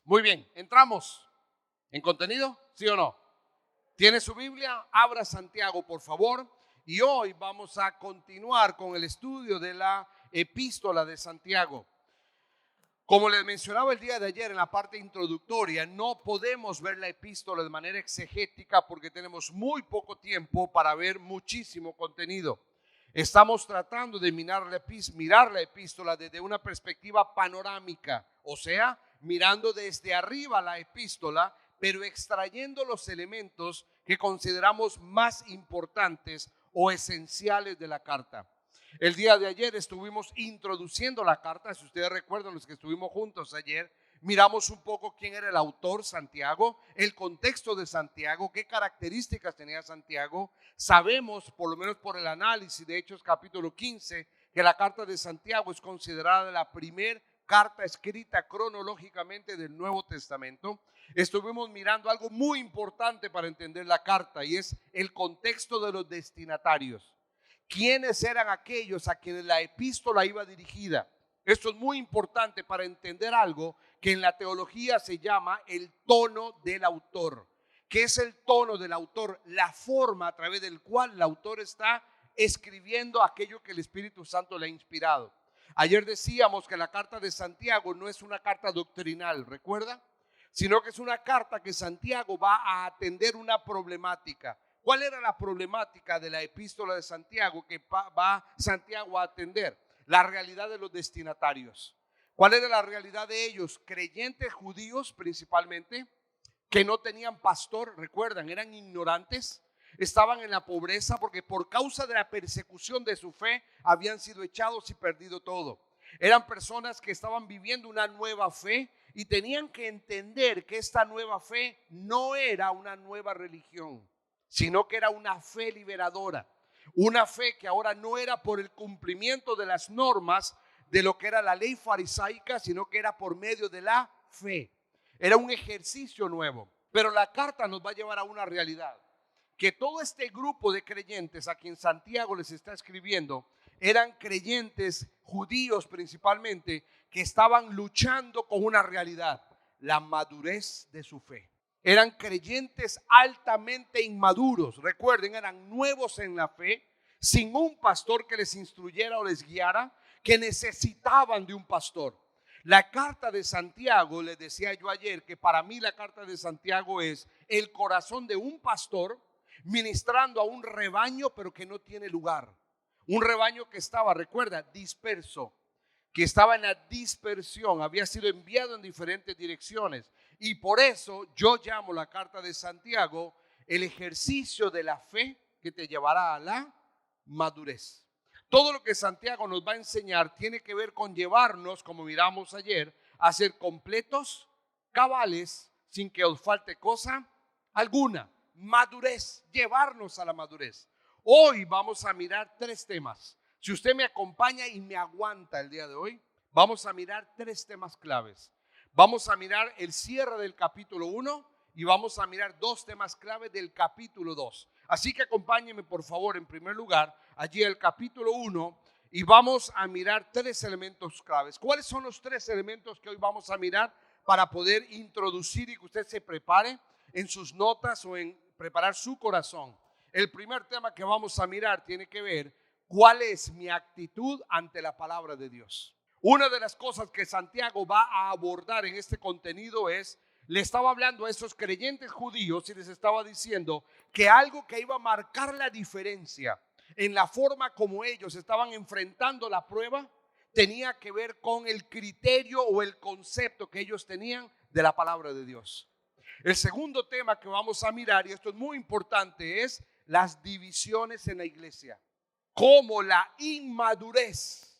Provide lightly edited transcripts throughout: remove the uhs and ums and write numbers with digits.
Muy bien, entramos en contenido, ¿sí o no? ¿Tiene su Biblia? Abra Santiago, por favor. Y hoy vamos a continuar con el estudio de la epístola de Santiago. Como les mencionaba el día de ayer en la parte introductoria, no podemos ver la epístola de manera exegética porque tenemos muy poco tiempo para ver muchísimo contenido. Estamos tratando de mirar la epístola desde una perspectiva panorámica, o sea, mirando desde arriba la epístola, pero extrayendo los elementos que consideramos más importantes o esenciales de la carta. El día de ayer estuvimos introduciendo la carta. Si ustedes recuerdan, los que estuvimos juntos ayer, miramos un poco quién era el autor, Santiago, el contexto de Santiago, qué características tenía Santiago. Sabemos, por lo menos por el análisis de Hechos capítulo 15, que la carta de Santiago es considerada la primera carta escrita cronológicamente del Nuevo Testamento. Estuvimos mirando algo muy importante para entender la carta, y es el contexto de los destinatarios. ¿Quiénes eran aquellos a quienes la epístola iba dirigida? Esto es muy importante para entender algo que en la teología se llama el tono del autor. ¿Qué es el tono del autor? La forma a través del cual el autor está escribiendo aquello que el Espíritu Santo le ha inspirado. Ayer decíamos que la carta de Santiago no es una carta doctrinal, ¿recuerda? Sino que es una carta que Santiago va a atender una problemática. ¿Cuál era la problemática de la epístola de Santiago que va Santiago a atender? La realidad de los destinatarios. ¿Cuál era la realidad de ellos? Creyentes judíos principalmente, que no tenían pastor, recuerdan, eran ignorantes, estaban en la pobreza porque por causa de la persecución de su fe habían sido echados y perdido todo. Eran personas que estaban viviendo una nueva fe y tenían que entender que esta nueva fe no era una nueva religión, sino que era una fe liberadora, una fe que ahora no era por el cumplimiento de las normas de lo que era la ley farisaica, sino que era por medio de la fe. Era un ejercicio nuevo, pero la carta nos va a llevar a una realidad, que todo este grupo de creyentes a quien Santiago les está escribiendo eran creyentes judíos principalmente que estaban luchando con una realidad, la madurez de su fe. Eran creyentes altamente inmaduros, recuerden, eran nuevos en la fe, sin un pastor que les instruyera o les guiara, que necesitaban de un pastor. La carta de Santiago, les decía yo ayer, que para mí la carta de Santiago es el corazón de un pastor ministrando a un rebaño, pero que no tiene lugar. Un rebaño que estaba, recuerda, disperso, que estaba en la dispersión, había sido enviado en diferentes direcciones. Y por eso yo llamo la carta de Santiago el ejercicio de la fe que te llevará a la madurez. Todo lo que Santiago nos va a enseñar tiene que ver con llevarnos, como miramos ayer, a ser completos, cabales, sin que os falte cosa alguna. Madurez, llevarnos a la madurez. Hoy vamos a mirar tres temas. Si usted me acompaña y me aguanta el día de hoy, vamos a mirar tres temas claves. Vamos a mirar el cierre del capítulo 1 y vamos a mirar dos temas claves del capítulo 2. Así que acompáñenme por favor en primer lugar allí el capítulo 1 y vamos a mirar tres elementos claves. ¿Cuáles son los tres elementos que hoy vamos a mirar para poder introducir y que usted se prepare en sus notas o en preparar su corazón? El primer tema que vamos a mirar tiene que ver cuál es mi actitud ante la palabra de Dios. Una de las cosas que Santiago va a abordar en este contenido es, le estaba hablando a esos creyentes judíos y les estaba diciendo que algo que iba a marcar la diferencia en la forma como ellos estaban enfrentando la prueba tenía que ver con el criterio o el concepto que ellos tenían de la palabra de Dios. El segundo tema que vamos a mirar, y esto es muy importante, es las divisiones en la iglesia. Cómo la inmadurez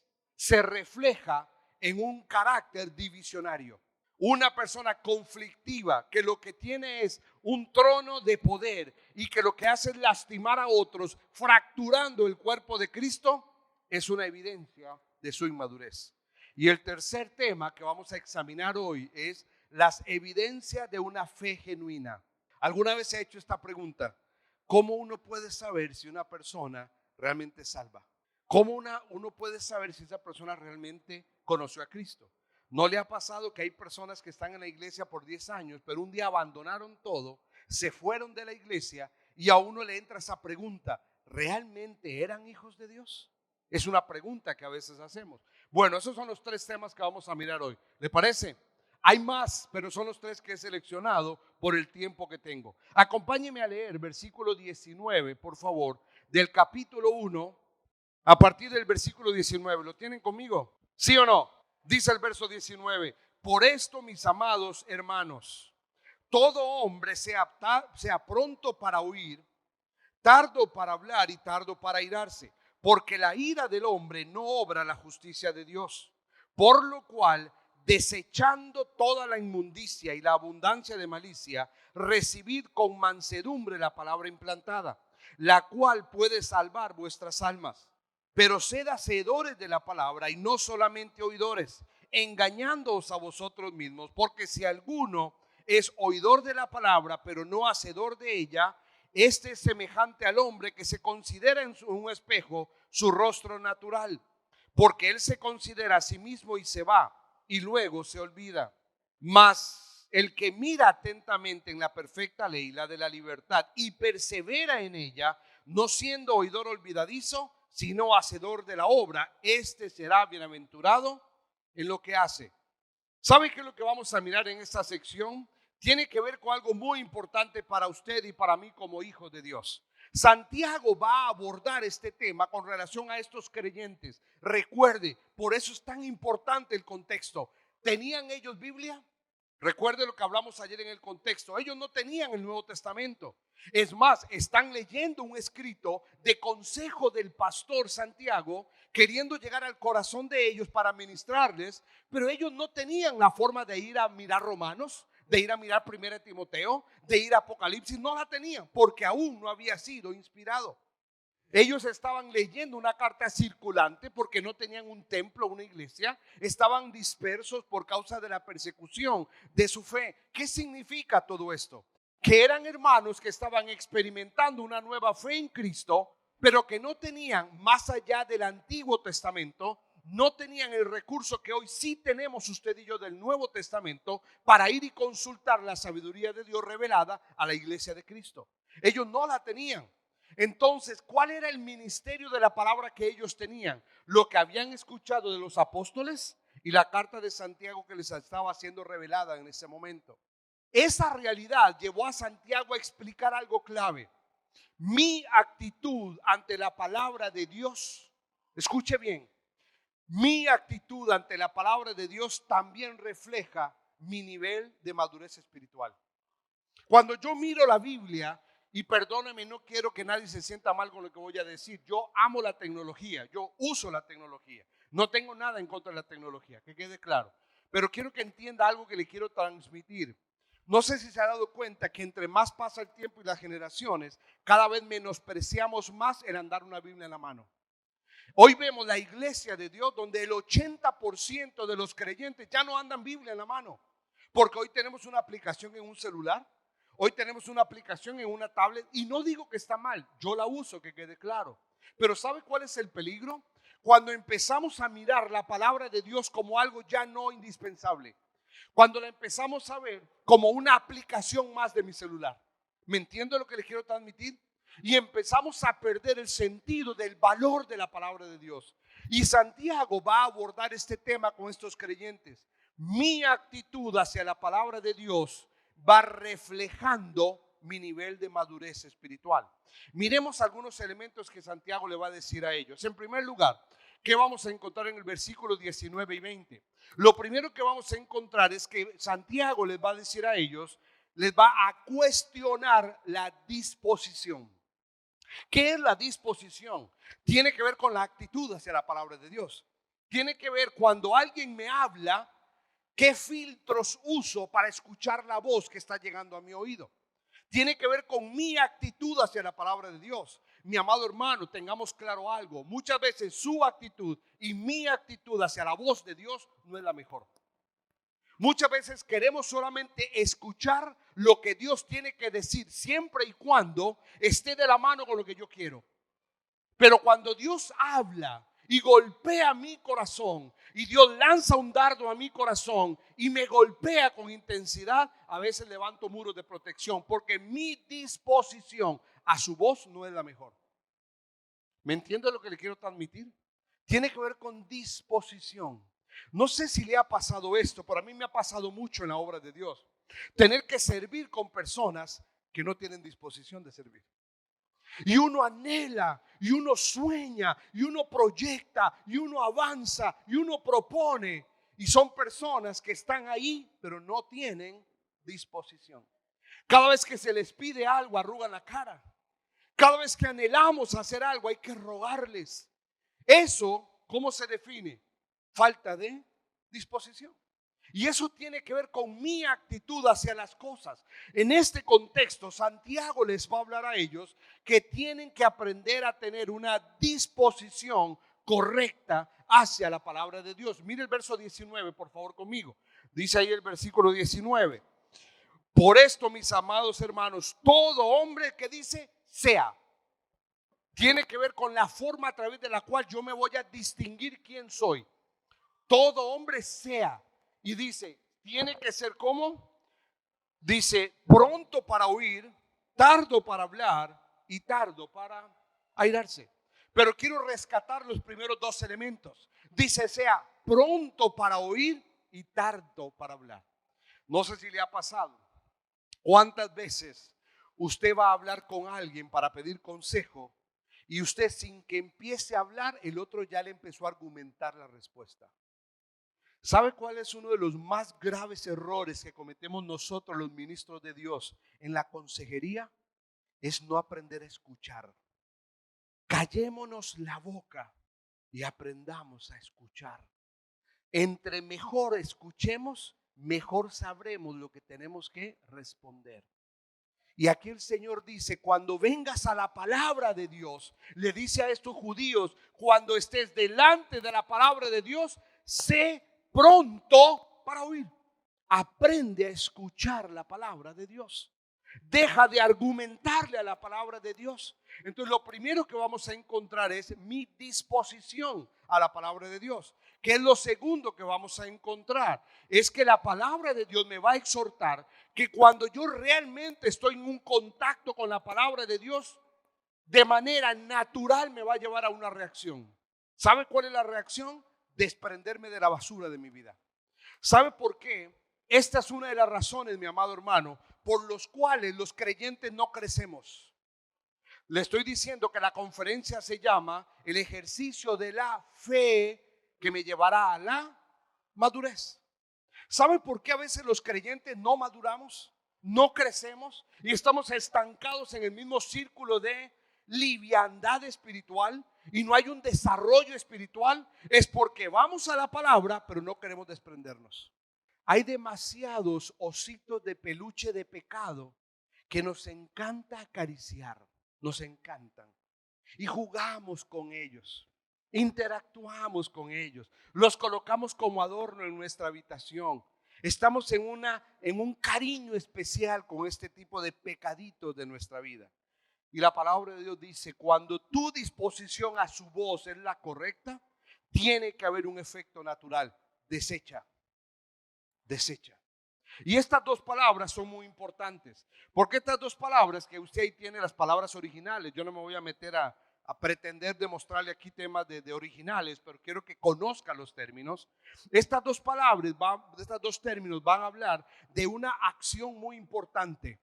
se refleja en un carácter divisionario. Una persona conflictiva que lo que tiene es un trono de poder y que lo que hace es lastimar a otros, fracturando el cuerpo de Cristo, es una evidencia de su inmadurez. Y el tercer tema que vamos a examinar hoy es las evidencias de una fe genuina. ¿Alguna vez he hecho esta pregunta? ¿Cómo uno puede saber si una persona realmente es salva? ¿Cómo uno puede saber si esa persona realmente conoció a Cristo? ¿No le ha pasado que hay personas que están en la iglesia por 10 años, pero un día abandonaron todo, se fueron de la iglesia y a uno le entra esa pregunta: ¿realmente eran hijos de Dios? Es una pregunta que a veces hacemos. Bueno, esos son los 3 temas que vamos a mirar hoy. ¿Le parece? Hay más, pero son los 3 que he seleccionado por el tiempo que tengo. Acompáñeme a leer versículo 19, por favor, del capítulo 1, a partir del versículo 19. ¿Lo tienen conmigo? ¿Sí o no? Dice el verso 19: por esto, mis amados hermanos, todo hombre sea pronto para oír, tardo para hablar y tardo para airarse, porque la ira del hombre no obra la justicia de Dios. Por lo cual, desechando toda la inmundicia y la abundancia de malicia, recibid con mansedumbre la palabra implantada, la cual puede salvar vuestras almas. Pero sed hacedores de la palabra y no solamente oidores, engañándoos a vosotros mismos, porque si alguno es oidor de la palabra, pero no hacedor de ella, este es semejante al hombre que se considera en un espejo su rostro natural, porque él se considera a sí mismo y se va, y luego se olvida. Mas el que mira atentamente en la perfecta ley, la de la libertad, y persevera en ella, no siendo oidor olvidadizo, sino hacedor de la obra, este será bienaventurado en lo que hace. ¿Sabe qué es lo que vamos a mirar en esta sección? Tiene que ver con algo muy importante para usted y para mí como hijos de Dios. Santiago va a abordar este tema con relación a estos creyentes. Recuerde, por eso es tan importante el contexto. ¿Tenían ellos Biblia? Recuerde lo que hablamos ayer en el contexto. Ellos no tenían el Nuevo Testamento. Es más, están leyendo un escrito de consejo del pastor Santiago, queriendo llegar al corazón de ellos para ministrarles, pero ellos no tenían la forma de ir a mirar Romanos, de ir a mirar 1 Timoteo, de ir a Apocalipsis. No la tenían porque aún no había sido inspirado. Ellos estaban leyendo una carta circulante porque no tenían un templo, una iglesia. Estaban dispersos por causa de la persecución de su fe. ¿Qué significa todo esto? Que eran hermanos que estaban experimentando una nueva fe en Cristo, pero que no tenían, más allá del Antiguo Testamento, no tenían el recurso que hoy sí tenemos usted y yo del Nuevo Testamento para ir y consultar la sabiduría de Dios revelada a la iglesia de Cristo. Ellos no la tenían. Entonces, ¿cuál era el ministerio de la palabra que ellos tenían? Lo que habían escuchado de los apóstoles y la carta de Santiago que les estaba siendo revelada en ese momento. Esa realidad llevó a Santiago a explicar algo clave. Mi actitud ante la palabra de Dios, escuche bien, mi actitud ante la palabra de Dios también refleja mi nivel de madurez espiritual. Cuando yo miro la Biblia, y perdóneme, no quiero que nadie se sienta mal con lo que voy a decir, yo amo la tecnología, yo uso la tecnología, no tengo nada en contra de la tecnología, que quede claro, pero quiero que entienda algo que le quiero transmitir. No sé si se ha dado cuenta que entre más pasa el tiempo y las generaciones, cada vez menospreciamos más el andar una Biblia en la mano. Hoy vemos la iglesia de Dios donde el 80% de los creyentes ya no andan Biblia en la mano, porque hoy tenemos una aplicación en un celular. Hoy tenemos una aplicación en una tablet y no digo que está mal, yo la uso, que quede claro. Pero ¿sabe cuál es el peligro? Cuando empezamos a mirar la palabra de Dios como algo ya no indispensable. Cuando la empezamos a ver como una aplicación más de mi celular. ¿Me entiende lo que les quiero transmitir? Y empezamos a perder el sentido del valor de la palabra de Dios. Y Santiago va a abordar este tema con estos creyentes. Mi actitud hacia la palabra de Dios va reflejando mi nivel de madurez espiritual. Miremos algunos elementos que Santiago le va a decir a ellos. En primer lugar, ¿qué vamos a encontrar en el versículo 19 y 20? Lo primero que vamos a encontrar es que Santiago les va a decir a ellos, les va a cuestionar la disposición. ¿Qué es la disposición? Tiene que ver con la actitud hacia la palabra de Dios. Tiene que ver cuando alguien me habla, ¿qué filtros uso para escuchar la voz que está llegando a mi oído? Tiene que ver con mi actitud hacia la palabra de Dios. Mi amado hermano, tengamos claro algo. Muchas veces su actitud y mi actitud hacia la voz de Dios no es la mejor. Muchas veces queremos solamente escuchar lo que Dios tiene que decir, siempre y cuando esté de la mano con lo que yo quiero. Pero cuando Dios habla y golpea mi corazón, y Dios lanza un dardo a mi corazón y me golpea con intensidad, a veces levanto muros de protección porque mi disposición a su voz no es la mejor. ¿Me entiende lo que le quiero transmitir? Tiene que ver con disposición. No sé si le ha pasado esto, pero a mí me ha pasado mucho en la obra de Dios. Tener que servir con personas que no tienen disposición de servir. Y uno anhela, y uno sueña, y uno proyecta, y uno avanza, y uno propone. Y son personas que están ahí, pero no tienen disposición. Cada vez que se les pide algo, arrugan la cara. Cada vez que anhelamos hacer algo, hay que rogarles. Eso, ¿cómo se define? Falta de disposición. Y eso tiene que ver con mi actitud hacia las cosas. En este contexto, Santiago les va a hablar a ellos que tienen que aprender a tener una disposición correcta hacia la palabra de Dios. Mire el verso 19, por favor, conmigo. Dice ahí el versículo 19. Por esto, mis amados hermanos, todo hombre que dice sea, tiene que ver con la forma a través de la cual yo me voy a distinguir quién soy. Todo hombre sea. Y dice, tiene que ser como, dice, pronto para oír, tardo para hablar y tardo para airarse. Pero quiero rescatar los primeros dos elementos. Dice, sea pronto para oír y tardo para hablar. No sé si le ha pasado. ¿Cuántas veces usted va a hablar con alguien para pedir consejo y usted sin que empiece a hablar, el otro ya le empezó a argumentar la respuesta? ¿Sabe cuál es uno de los más graves errores que cometemos nosotros los ministros de Dios en la consejería? Es no aprender a escuchar. Callémonos la boca y aprendamos a escuchar. Entre mejor escuchemos, mejor sabremos lo que tenemos que responder. Y aquí el Señor dice, cuando vengas a la palabra de Dios, le dice a estos judíos, cuando estés delante de la palabra de Dios, sé pronto para oír. Aprende a escuchar la palabra de Dios. Deja de argumentarle a la palabra de Dios. Entonces lo primero que vamos a encontrar es mi disposición a la palabra de Dios. ¿Qué es lo segundo que vamos a encontrar? Es que la palabra de Dios me va a exhortar que cuando yo realmente estoy en un contacto con la palabra de Dios, de manera natural me va a llevar a una reacción. ¿Sabe cuál es la reacción? Desprenderme de la basura de mi vida. ¿Sabe por qué? Esta es una de las razones, mi amado hermano, por los cuales los creyentes no crecemos. Le estoy diciendo que la conferencia se llama el ejercicio de la fe que me llevará a la madurez. ¿Sabe por qué a veces los creyentes no maduramos? No crecemos y estamos estancados en el mismo círculo de liviandad espiritual y no hay un desarrollo espiritual. Es porque vamos a la palabra, pero no queremos desprendernos. Hay demasiados ositos de peluche de pecado que nos encanta acariciar, nos encantan y jugamos con ellos, interactuamos con ellos, los colocamos como adorno en nuestra habitación. Estamos en un cariño especial con este tipo de pecaditos de nuestra vida. Y la palabra de Dios dice, cuando tu disposición a su voz es la correcta, tiene que haber un efecto natural. Desecha. Y estas dos palabras son muy importantes, porque estas dos palabras que usted ahí tiene, las palabras originales, yo no me voy a meter a pretender demostrarle aquí temas de originales, pero quiero que conozca los términos. Estas dos palabras, estos dos términos van a hablar de una acción muy importante.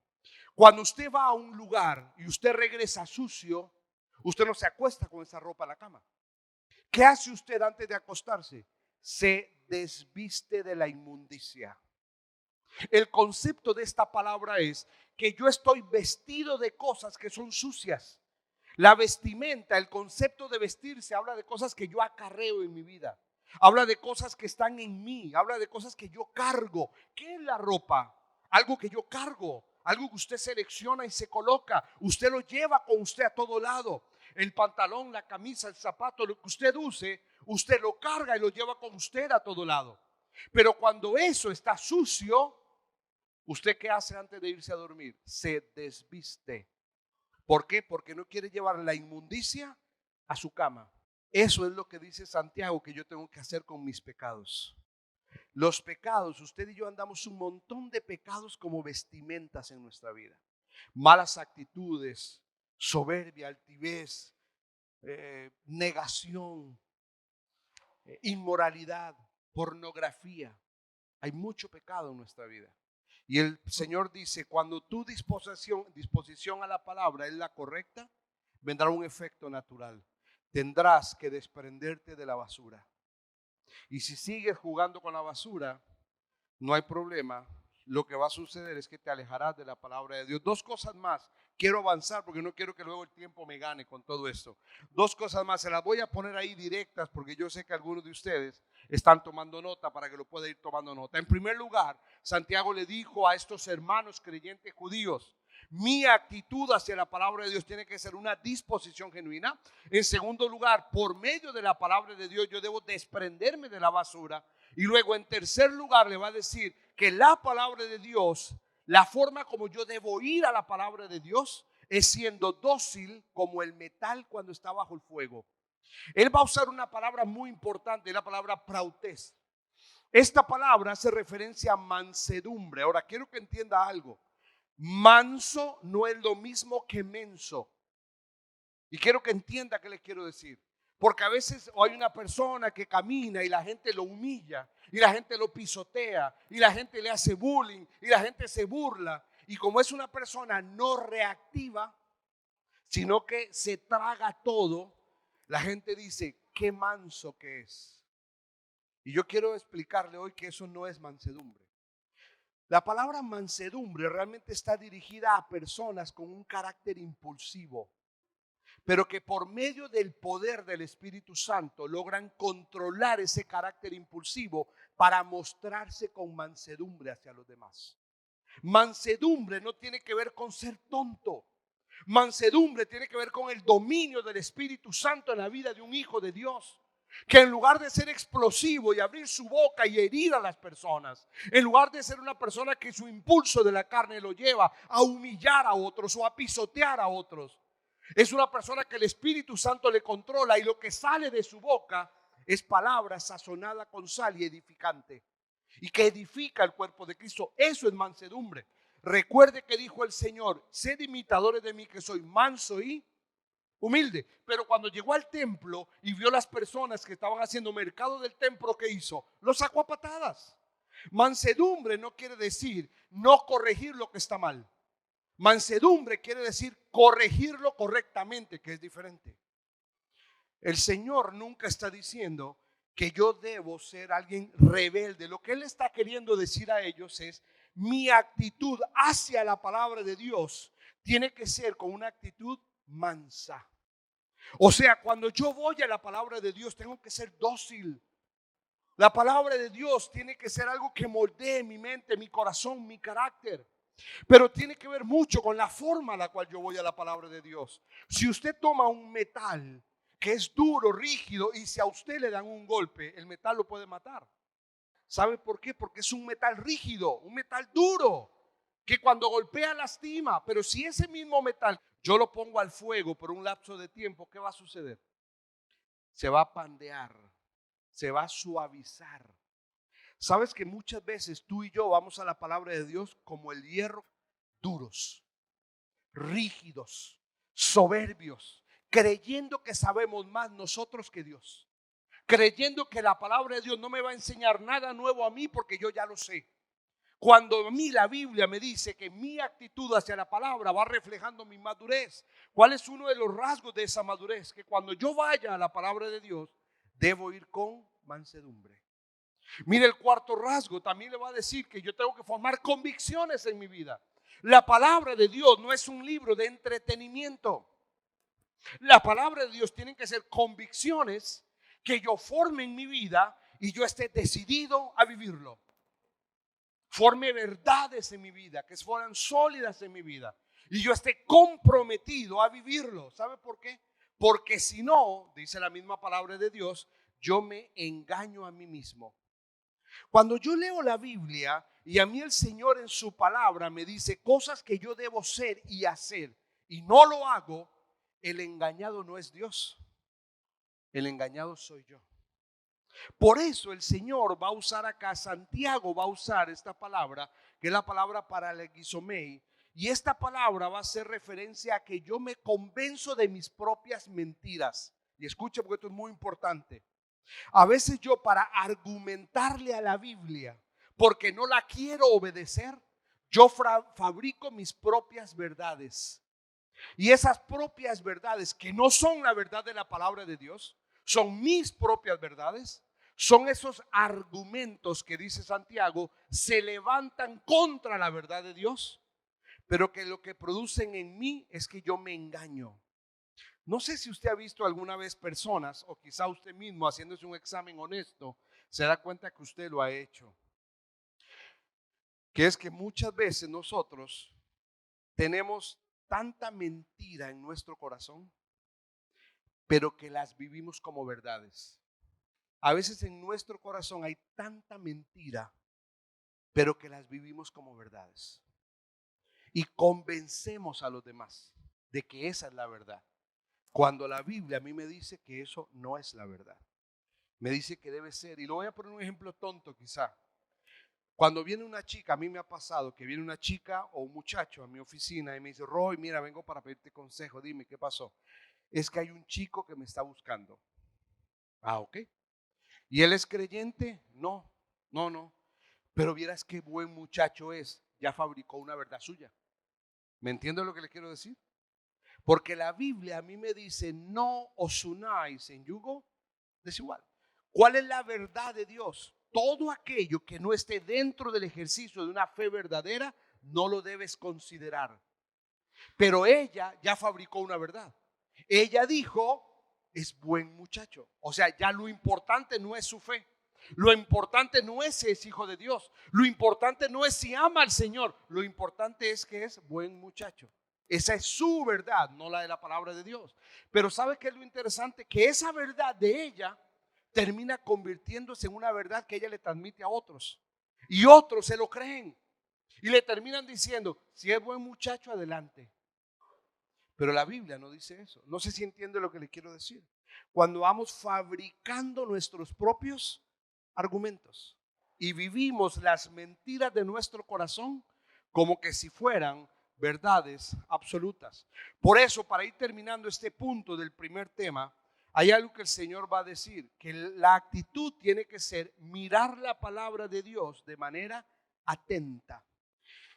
Cuando usted va a un lugar y usted regresa sucio, usted no se acuesta con esa ropa a la cama. ¿Qué hace usted antes de acostarse? Se desviste de la inmundicia. El concepto de esta palabra es que yo estoy vestido de cosas que son sucias. La vestimenta, el concepto de vestirse habla de cosas que yo acarreo en mi vida. Habla de cosas que están en mí, habla de cosas que yo cargo. ¿Qué es la ropa? Algo que yo cargo, algo que usted selecciona y se coloca. Usted lo lleva con usted a todo lado. El pantalón, la camisa, el zapato, lo que usted use, usted lo carga y lo lleva con usted a todo lado. Pero cuando eso está sucio, ¿usted qué hace antes de irse a dormir? Se desviste. ¿Por qué? Porque no quiere llevar la inmundicia a su cama. Eso es lo que dice Santiago que yo tengo que hacer con mis pecados. Los pecados, usted y yo andamos un montón de pecados como vestimentas en nuestra vida. Malas actitudes, soberbia, altivez, negación, inmoralidad, pornografía. Hay mucho pecado en nuestra vida. Y el Señor dice, cuando tu disposición a la palabra es la correcta, vendrá un efecto natural. Tendrás que desprenderte de la basura. Y si sigues jugando con la basura, no hay problema. Lo que va a suceder es que te alejarás de la palabra de Dios. Dos cosas más. Quiero avanzar porque no quiero que luego el tiempo me gane con todo esto. Dos cosas más. Se las voy a poner ahí directas porque yo sé que algunos de ustedes están tomando nota para que lo pueda ir tomando nota. En primer lugar, Santiago le dijo a estos hermanos creyentes judíos: mi actitud hacia la palabra de Dios tiene que ser una disposición genuina. En segundo lugar, por medio de la palabra de Dios yo debo desprenderme de la basura. Y luego en tercer lugar le va a decir que la palabra de Dios, la forma como yo debo ir a la palabra de Dios es siendo dócil como el metal cuando está bajo el fuego. Él va a usar una palabra muy importante, la palabra prautes. Esta palabra hace referencia a mansedumbre. Ahora quiero que entienda algo. Manso no es lo mismo que menso. Y quiero que entienda qué le quiero decir. Porque a veces hay una persona que camina y la gente lo humilla, y la gente lo pisotea, y la gente le hace bullying, y la gente se burla. Y como es una persona no reactiva, sino que se traga todo, la gente dice, qué manso que es. Y yo quiero explicarle hoy que eso no es mansedumbre. La palabra mansedumbre realmente está dirigida a personas con un carácter impulsivo, pero que por medio del poder del Espíritu Santo logran controlar ese carácter impulsivo para mostrarse con mansedumbre hacia los demás. Mansedumbre no tiene que ver con ser tonto. Mansedumbre tiene que ver con el dominio del Espíritu Santo en la vida de un hijo de Dios, que en lugar de ser explosivo y abrir su boca y herir a las personas, en lugar de ser una persona que su impulso de la carne lo lleva a humillar a otros o a pisotear a otros, es una persona que el Espíritu Santo le controla y lo que sale de su boca es palabra sazonada con sal y edificante, y que edifica el cuerpo de Cristo. Eso es mansedumbre. Recuerde que dijo el Señor: sed imitadores de mí, que soy manso y humilde. Pero cuando llegó al templo y vio las personas que estaban haciendo mercado del templo, ¿qué hizo? Los sacó a patadas. Mansedumbre no quiere decir no corregir lo que está mal. Mansedumbre quiere decir corregirlo correctamente, que es diferente. El Señor nunca está diciendo que yo debo ser alguien rebelde. Lo que Él está queriendo decir a ellos es: mi actitud hacia la palabra de Dios tiene que ser con una actitud mansa. O sea, cuando yo voy a la palabra de Dios tengo que ser dócil. La palabra de Dios tiene que ser algo que moldee mi mente, mi corazón, mi carácter. Pero tiene que ver mucho con la forma a la cual yo voy a la palabra de Dios. Si usted toma un metal que es duro, rígido, y si a usted le dan un golpe, el metal lo puede matar. ¿Sabe por qué? Porque es un metal rígido, un metal duro, que cuando golpea lastima. Pero si ese mismo metal yo lo pongo al fuego por un lapso de tiempo, ¿qué va a suceder? Se va a pandear, se va a suavizar. ¿Sabes que muchas veces tú y yo vamos a la palabra de Dios como el hierro, duros, rígidos, soberbios, creyendo que sabemos más nosotros que Dios, creyendo que la palabra de Dios no me va a enseñar nada nuevo a mí porque yo ya lo sé? Cuando a mí la Biblia me dice que mi actitud hacia la palabra va reflejando mi madurez. ¿Cuál es uno de los rasgos de esa madurez? Que cuando yo vaya a la palabra de Dios, debo ir con mansedumbre. Mire, el cuarto rasgo también le va a decir que yo tengo que formar convicciones en mi vida. La palabra de Dios no es un libro de entretenimiento. La palabra de Dios tiene que ser convicciones que yo forme en mi vida y yo esté decidido a vivirlo. Forme verdades en mi vida, que fueran sólidas en mi vida, y yo esté comprometido a vivirlo. ¿Sabe por qué? Porque si no, dice la misma palabra de Dios, yo me engaño a mí mismo. Cuando yo leo la Biblia y a mí el Señor en su palabra me dice cosas que yo debo ser y hacer y no lo hago, el engañado no es Dios. El engañado soy yo. Por eso el Señor va a usar acá, Santiago va a usar esta palabra, que es la palabra paralegizomai, y esta palabra va a hacer referencia a que yo me convenzo de mis propias mentiras. Y escuche, porque esto es muy importante. A veces yo, para argumentarle a la Biblia, porque no la quiero obedecer, yo fabrico mis propias verdades. Y esas propias verdades, que no son la verdad de la palabra de Dios, son mis propias verdades, son esos argumentos que dice Santiago, se levantan contra la verdad de Dios, pero que lo que producen en mí es que yo me engaño. No sé si usted ha visto alguna vez personas, o quizá usted mismo haciéndose un examen honesto, se da cuenta que usted lo ha hecho. Que es que muchas veces nosotros tenemos tanta mentira en nuestro corazón, pero que las vivimos como verdades. A veces en nuestro corazón hay tanta mentira, pero que las vivimos como verdades. Y convencemos a los demás de que esa es la verdad. Cuando la Biblia a mí me dice que eso no es la verdad. Me dice que debe ser, y lo voy a poner un ejemplo tonto quizá. Cuando viene una chica, a mí me ha pasado que viene una chica o un muchacho a mi oficina y me dice, Roy, mira, vengo para pedirte consejo, dime, ¿qué pasó? Es que hay un chico que me está buscando. Ah, ok. ¿Y él es creyente? No, no, no. Pero vieras qué buen muchacho es, ya fabricó una verdad suya. ¿Me entiende lo que le quiero decir? Porque la Biblia a mí me dice, no os unáis en yugo desigual. ¿Cuál es la verdad de Dios? Todo aquello que no esté dentro del ejercicio de una fe verdadera, no lo debes considerar. Pero ella ya fabricó una verdad. Ella dijo, es buen muchacho. O sea, ya lo importante no es su fe. Lo importante no es si es hijo de Dios. Lo importante no es si ama al Señor. Lo importante es que es buen muchacho. Esa es su verdad, no la de la palabra de Dios. Pero ¿sabe qué es lo interesante? Que esa verdad de ella termina convirtiéndose en una verdad que ella le transmite a otros. Y otros se lo creen. Y le terminan diciendo, si es buen muchacho, adelante. Pero la Biblia no dice eso. No sé si entiende lo que le quiero decir. Cuando vamos fabricando nuestros propios argumentos y vivimos las mentiras de nuestro corazón como que si fueran verdades absolutas. Por eso, para ir terminando este punto del primer tema, hay algo que el Señor va a decir, que la actitud tiene que ser mirar la palabra de Dios de manera atenta.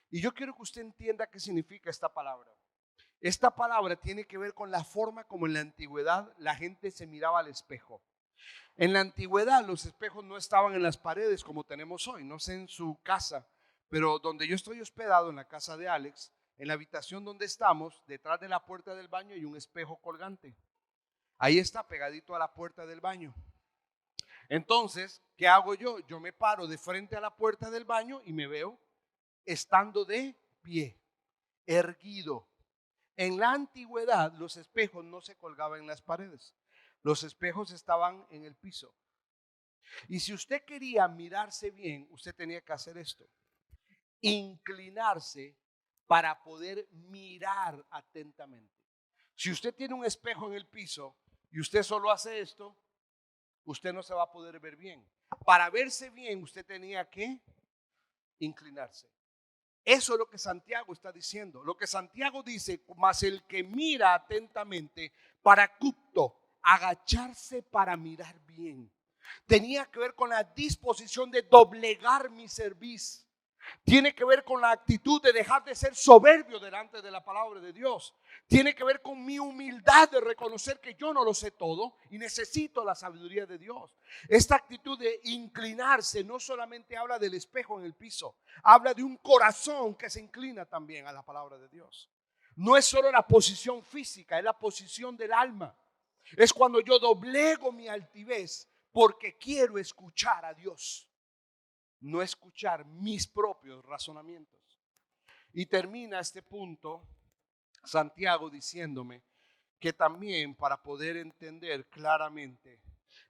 Y yo quiero que usted entienda qué significa esta palabra. Esta palabra tiene que ver con la forma como en la antigüedad la gente se miraba al espejo. En la antigüedad los espejos no estaban en las paredes como tenemos hoy, no sé en su casa, pero donde yo estoy hospedado, en la casa de Alex, en la habitación donde estamos, detrás de la puerta del baño hay un espejo colgante. Ahí está pegadito a la puerta del baño. Entonces, ¿qué hago yo? Yo me paro de frente a la puerta del baño y me veo estando de pie, erguido. En la antigüedad los espejos no se colgaban en las paredes. Los espejos estaban en el piso. Y si usted quería mirarse bien, usted tenía que hacer esto: inclinarse para poder mirar atentamente. Si usted tiene un espejo en el piso y usted solo hace esto, usted no se va a poder ver bien. Para verse bien, usted tenía que inclinarse. Eso es lo que Santiago está diciendo. Lo que Santiago dice, más el que mira atentamente, paracupto, agacharse para mirar bien. Tenía que ver con la disposición de doblegar mi cerviz. Tiene que ver con la actitud de dejar de ser soberbio delante de la palabra de Dios. Tiene que ver con mi humildad de reconocer que yo no lo sé todo y necesito la sabiduría de Dios. Esta actitud de inclinarse no solamente habla del espejo en el piso, habla de un corazón que se inclina también a la palabra de Dios. No es solo la posición física, es la posición del alma. Es cuando yo doblego mi altivez porque quiero escuchar a Dios, no escuchar mis propios razonamientos. Y termina este punto Santiago diciéndome que también, para poder entender claramente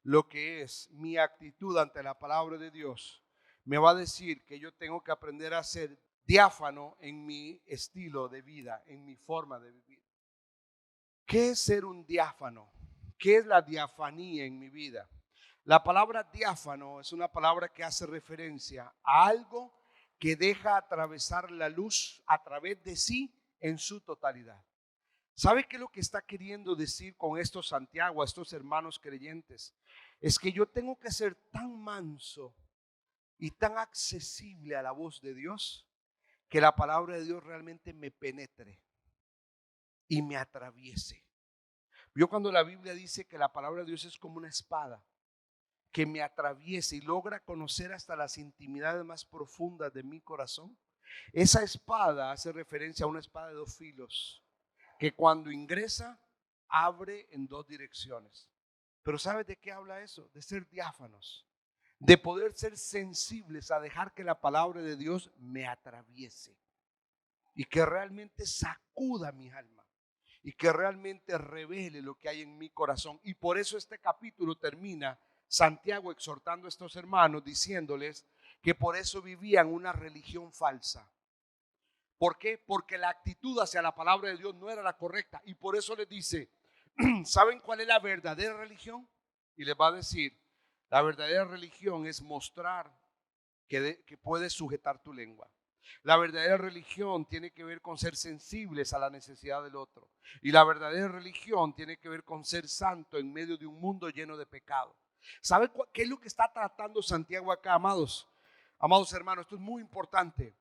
lo que es mi actitud ante la palabra de Dios, me va a decir que yo tengo que aprender a ser diáfano en mi estilo de vida, en mi forma de vivir. ¿Qué es ser un diáfano? ¿qué es la diafanía en mi vida? La palabra diáfano es una palabra que hace referencia a algo que deja atravesar la luz a través de sí en su totalidad. ¿Sabe qué es lo que está queriendo decir con esto Santiago, a estos hermanos creyentes? Es que yo tengo que ser tan manso y tan accesible a la voz de Dios, que la palabra de Dios realmente me penetre y me atraviese. Vio cuando la Biblia dice que la palabra de Dios es como una espada que me atraviesa y logra conocer hasta las intimidades más profundas de mi corazón. Esa espada hace referencia a una espada de dos filos que cuando ingresa abre en dos direcciones. Pero ¿sabes de qué habla eso? De ser diáfanos, de poder ser sensibles a dejar que la palabra de Dios me atraviese y que realmente sacuda mi alma y que realmente revele lo que hay en mi corazón. Y por eso este capítulo termina Santiago exhortando a estos hermanos, diciéndoles que por eso vivían una religión falsa. ¿Por qué? Porque la actitud hacia la palabra de Dios no era la correcta. Y por eso les dice, ¿saben cuál es la verdadera religión? Y les va a decir, la verdadera religión es mostrar que puedes sujetar tu lengua. La verdadera religión tiene que ver con ser sensibles a la necesidad del otro. Y la verdadera religión tiene que ver con ser santo en medio de un mundo lleno de pecado. ¿Sabe qué es lo que está tratando Santiago acá, amados? Amados hermanos, esto es muy importante.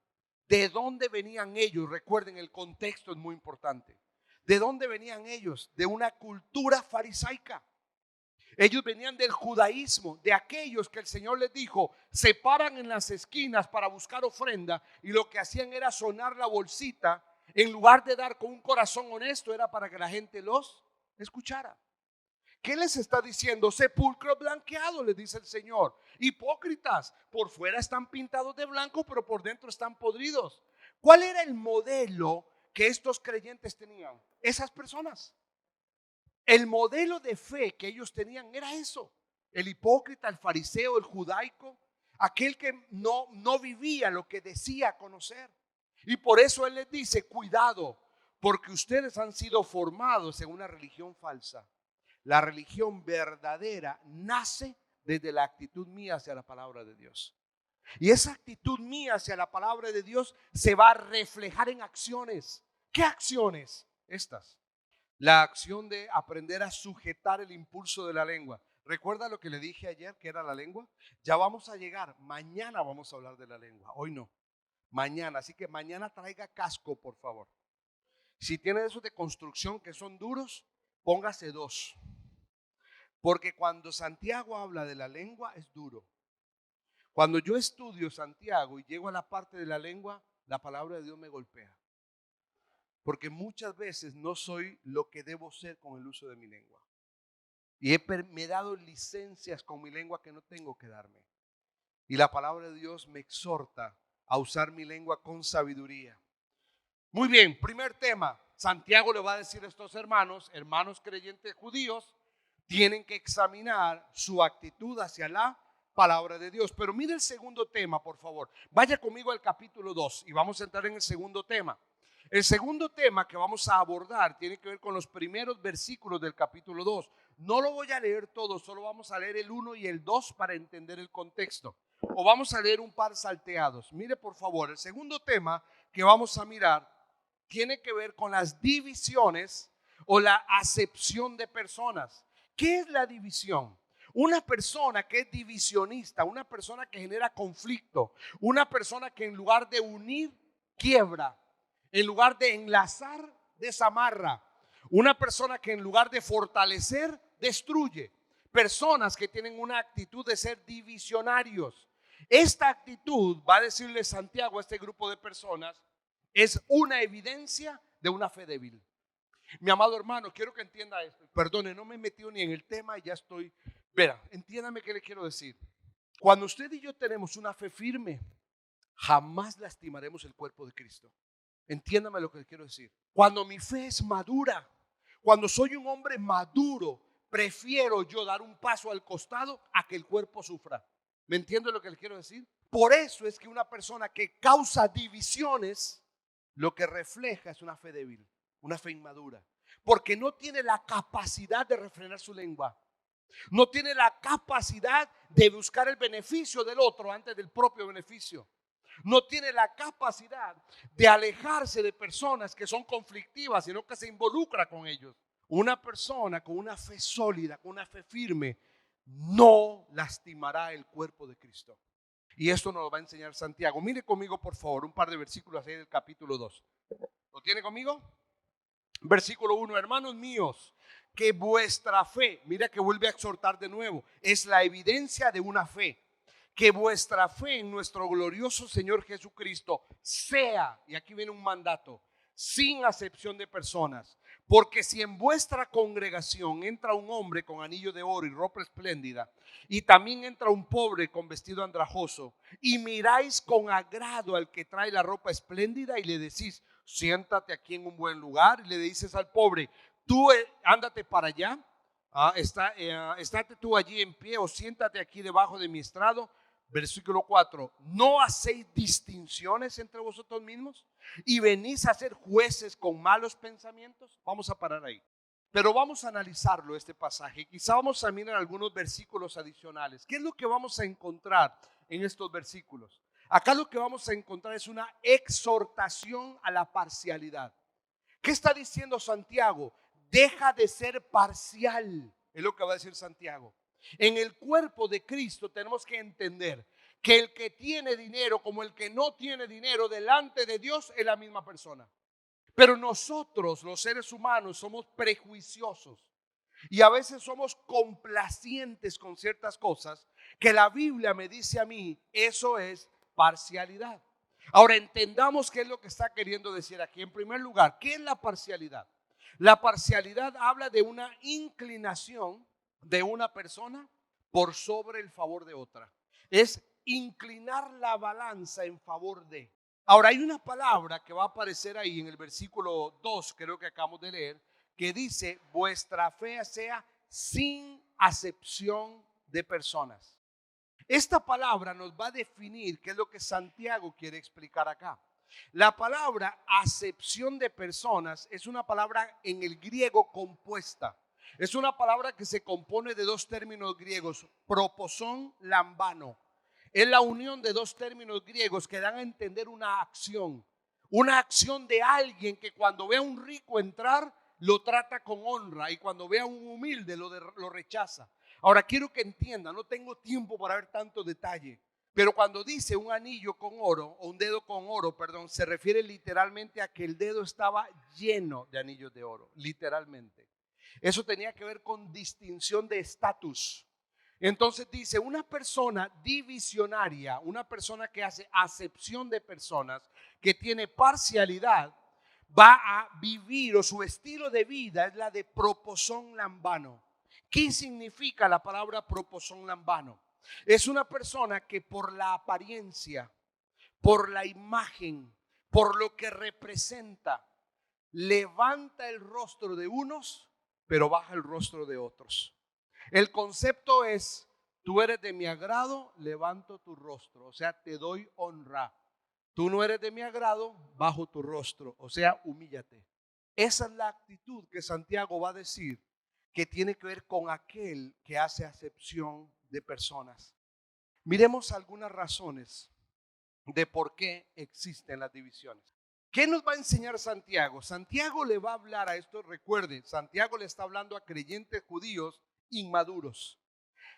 ¿De dónde venían ellos? Recuerden, el contexto es muy importante. ¿De dónde venían ellos? De una cultura farisaica. Ellos venían del judaísmo, de aquellos que el Señor les dijo, se paran en las esquinas para buscar ofrenda, y lo que hacían era sonar la bolsita. En lugar de dar con un corazón honesto, era para que la gente los escuchara. ¿Qué les está diciendo? Sepulcro blanqueado, les dice el Señor. Hipócritas, por fuera están pintados de blanco, pero por dentro están podridos. ¿Cuál era el modelo que estos creyentes tenían? Esas personas. El modelo de fe que ellos tenían era eso. El hipócrita, el fariseo, el judaico, aquel que no vivía lo que decía conocer. Y por eso Él les dice, cuidado, porque ustedes han sido formados en una religión falsa. La religión verdadera nace desde la actitud mía hacia la palabra de Dios. Y esa actitud mía hacia la palabra de Dios se va a reflejar en acciones. ¿Qué acciones? Estas. La acción de aprender a sujetar el impulso de la lengua. ¿Recuerda lo que le dije ayer que era la lengua? Ya vamos a llegar. Mañana vamos a hablar de la lengua. Hoy no. Mañana. Así que mañana traiga casco, por favor. Si tiene esos de construcción que son duros, póngase dos. Porque cuando Santiago habla de la lengua es duro. Cuando yo estudio Santiago y llego a la parte de la lengua, la palabra de Dios me golpea. Porque muchas veces no soy lo que debo ser con el uso de mi lengua. Y me he dado licencias con mi lengua que no tengo que darme. Y la palabra de Dios me exhorta a usar mi lengua con sabiduría. Muy bien, primer tema. Santiago le va a decir a estos hermanos creyentes judíos, tienen que examinar su actitud hacia la palabra de Dios. Pero mire el segundo tema, por favor. Vaya conmigo al capítulo 2 y vamos a entrar en el segundo tema. El segundo tema que vamos a abordar tiene que ver con los primeros versículos del capítulo 2. No lo voy a leer todo, solo vamos a leer el 1 y el 2 para entender el contexto. O vamos a leer un par salteados. Mire por favor, el segundo tema que vamos a mirar tiene que ver con las divisiones o la acepción de personas. ¿Qué es la división? Una persona que es divisionista, una persona que genera conflicto, una persona que en lugar de unir, quiebra, en lugar de enlazar, desamarra, una persona que en lugar de fortalecer, destruye. Personas que tienen una actitud de ser divisionarios. Esta actitud, va a decirle Santiago a este grupo de personas, es una evidencia de una fe débil. Mi amado hermano, quiero que entienda esto. Perdone, no me he metido ni en el tema y ya estoy. Verá, entiéndame qué le quiero decir. Cuando usted y yo tenemos una fe firme, jamás lastimaremos el cuerpo de Cristo. Entiéndame lo que le quiero decir. Cuando mi fe es madura, cuando soy un hombre maduro, prefiero yo dar un paso al costado a que el cuerpo sufra. ¿Me entiende lo que le quiero decir? Por eso es que una persona que causa divisiones, lo que refleja es una fe débil, una fe inmadura. porque no tiene la capacidad de refrenar su lengua. No tiene la capacidad de buscar el beneficio del otro antes del propio beneficio. No tiene la capacidad de alejarse de personas que son conflictivas, sino que se involucra con ellos. Una persona con una fe sólida, con una fe firme, no lastimará el cuerpo de Cristo. Y esto nos lo va a enseñar Santiago. Mire conmigo, por favor, un par de versículos ahí del capítulo 2. ¿Lo tiene conmigo? Versículo 1. Hermanos míos, que vuestra fe, mira que vuelve a exhortar de nuevo, es la evidencia de una fe. Que vuestra fe en nuestro glorioso Señor Jesucristo sea, y aquí viene un mandato, sin acepción de personas. Porque si en vuestra congregación entra un hombre con anillo de oro y ropa espléndida, y también entra un pobre con vestido andrajoso, y miráis con agrado al que trae la ropa espléndida y le decís, siéntate aquí en un buen lugar, y le dices al pobre, tú ándate para allá, estate tú allí en pie o siéntate aquí debajo de mi estrado. Versículo 4, ¿no hacéis distinciones entre vosotros mismos y venís a ser jueces con malos pensamientos? Vamos a parar ahí. Pero vamos a analizarlo este pasaje. Quizá vamos a mirar algunos versículos adicionales. ¿Qué es lo que vamos a encontrar en estos versículos? Acá lo que vamos a encontrar es una exhortación a la parcialidad. ¿Qué está diciendo Santiago? Deja de ser parcial, es lo que va a decir Santiago. En el cuerpo de Cristo tenemos que entender que el que tiene dinero como el que no tiene dinero delante de Dios es la misma persona. Pero nosotros, los seres humanos, somos prejuiciosos y a veces somos complacientes con ciertas cosas que la Biblia me dice a mí, eso es parcialidad. Ahora entendamos qué es lo que está queriendo decir aquí. En primer lugar, ¿qué es la parcialidad? La parcialidad habla de una inclinación de una persona por sobre el favor de otra. Es inclinar la balanza en favor de. Ahora hay una palabra que va a aparecer ahí en el versículo 2, creo que acabamos de leer, que dice, vuestra fe sea sin acepción de personas. Esta palabra nos va a definir qué es lo que Santiago quiere explicar acá. La palabra acepción de personas es una palabra en el griego compuesta. Es una palabra que se compone de dos términos griegos, proposón, lambano. Es la unión de dos términos griegos que dan a entender una acción de alguien que cuando ve a un rico entrar, lo trata con honra y cuando ve a un humilde lo rechaza. Ahora quiero que entiendan, no tengo tiempo para ver tanto detalle, pero cuando dice un anillo con oro o un dedo con oro, perdón, se refiere literalmente a que el dedo estaba lleno de anillos de oro, literalmente. Eso tenía que ver con distinción de estatus. Entonces dice, una persona divisionaria, una persona que hace acepción de personas, que tiene parcialidad, va a vivir o su estilo de vida es la de proposón lambano. ¿Qué significa la palabra proposón lambano? Es una persona que por la apariencia, por la imagen, por lo que representa, levanta el rostro de unos, pero baja el rostro de otros. El concepto es, tú eres de mi agrado, levanto tu rostro, o sea, te doy honra. Tú no eres de mi agrado, bajo tu rostro, o sea, humíllate. Esa es la actitud que Santiago va a decir que tiene que ver con aquel que hace acepción de personas. Miremos algunas razones de por qué existen las divisiones. ¿Qué nos va a enseñar Santiago? Santiago le va a hablar a esto, recuerde, Santiago le está hablando a creyentes judíos inmaduros.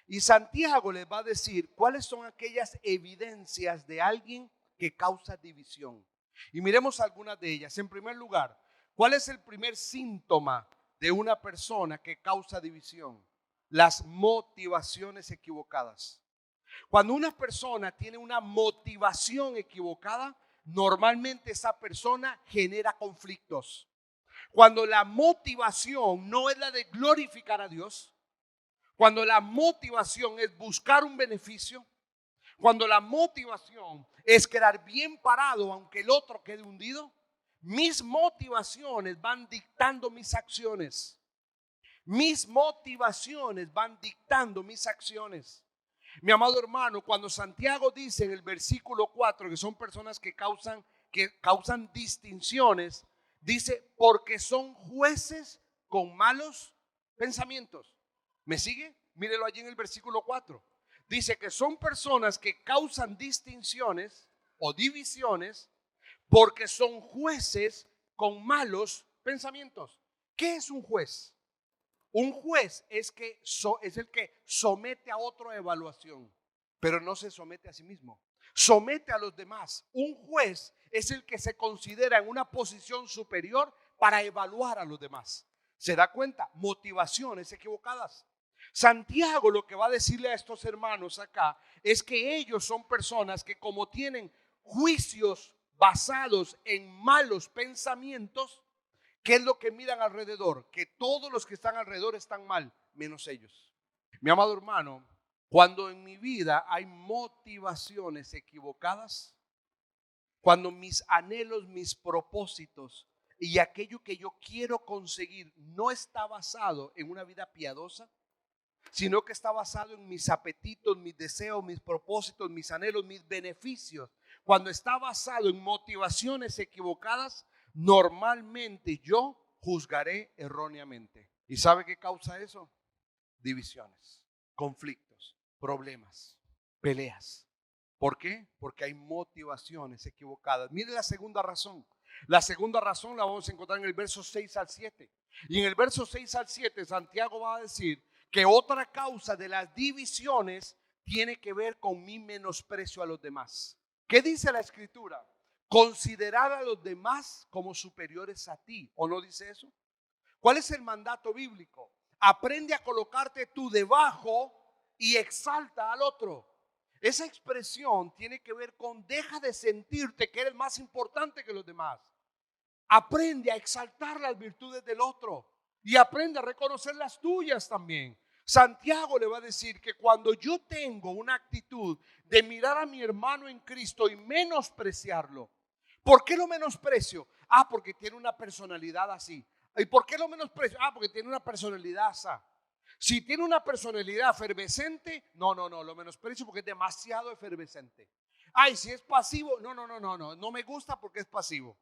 Y Santiago les va a decir cuáles son aquellas evidencias de alguien que causa división. Y miremos algunas de ellas. En primer lugar, ¿cuál es el primer síntoma de una persona que causa división? Las motivaciones equivocadas. Cuando una persona tiene una motivación equivocada, normalmente esa persona genera conflictos. Cuando la motivación no es la de glorificar a Dios, cuando la motivación es buscar un beneficio, cuando la motivación es quedar bien parado aunque el otro quede hundido, mis motivaciones van dictando mis acciones. Mis motivaciones van dictando mis acciones. Mi amado hermano, cuando Santiago dice en el versículo 4 que son personas que causan distinciones, dice porque son jueces con malos pensamientos. ¿Me sigue? Mírelo allí en el versículo 4. Dice que son personas que causan distinciones o divisiones porque son jueces con malos pensamientos. ¿Qué es un juez? Un juez es el que somete a otro a evaluación, pero no se somete a sí mismo. Somete a los demás. Un juez es el que se considera en una posición superior para evaluar a los demás. ¿Se da cuenta? Motivaciones equivocadas. Santiago lo que va a decirle a estos hermanos acá es que ellos son personas que, como tienen juicios basados en malos pensamientos, ¿qué es lo que miran alrededor? Que todos los que están alrededor están mal, menos ellos. Mi amado hermano, cuando en mi vida hay motivaciones equivocadas, cuando mis anhelos, mis propósitos y aquello que yo quiero conseguir no está basado en una vida piadosa, sino que está basado en mis apetitos, mis deseos, mis propósitos, mis anhelos, mis beneficios. Cuando está basado en motivaciones equivocadas, normalmente yo juzgaré erróneamente. ¿Y sabe qué causa eso? Divisiones, conflictos, problemas, peleas. ¿Por qué? Porque hay motivaciones equivocadas. Mire la segunda razón. La segunda razón la vamos a encontrar en el verso 6 al 7. Y en el verso 6 al 7 Santiago va a decir que otra causa de las divisiones tiene que ver con mi menosprecio a los demás. ¿Qué dice la escritura? Considerar a los demás como superiores a ti. ¿O no dice eso? ¿Cuál es el mandato bíblico? Aprende a colocarte tú debajo y exalta al otro. Esa expresión tiene que ver con deja de sentirte que eres más importante que los demás. Aprende a exaltar las virtudes del otro y aprende a reconocer las tuyas también. Santiago le va a decir que cuando yo tengo una actitud de mirar a mi hermano en Cristo y menospreciarlo, ¿por qué lo menosprecio? Porque tiene una personalidad así. ¿Y por qué lo menosprecio? Porque tiene una personalidad así. Si tiene una personalidad efervescente, no, lo menosprecio porque es demasiado efervescente. Si es pasivo, no me gusta porque es pasivo.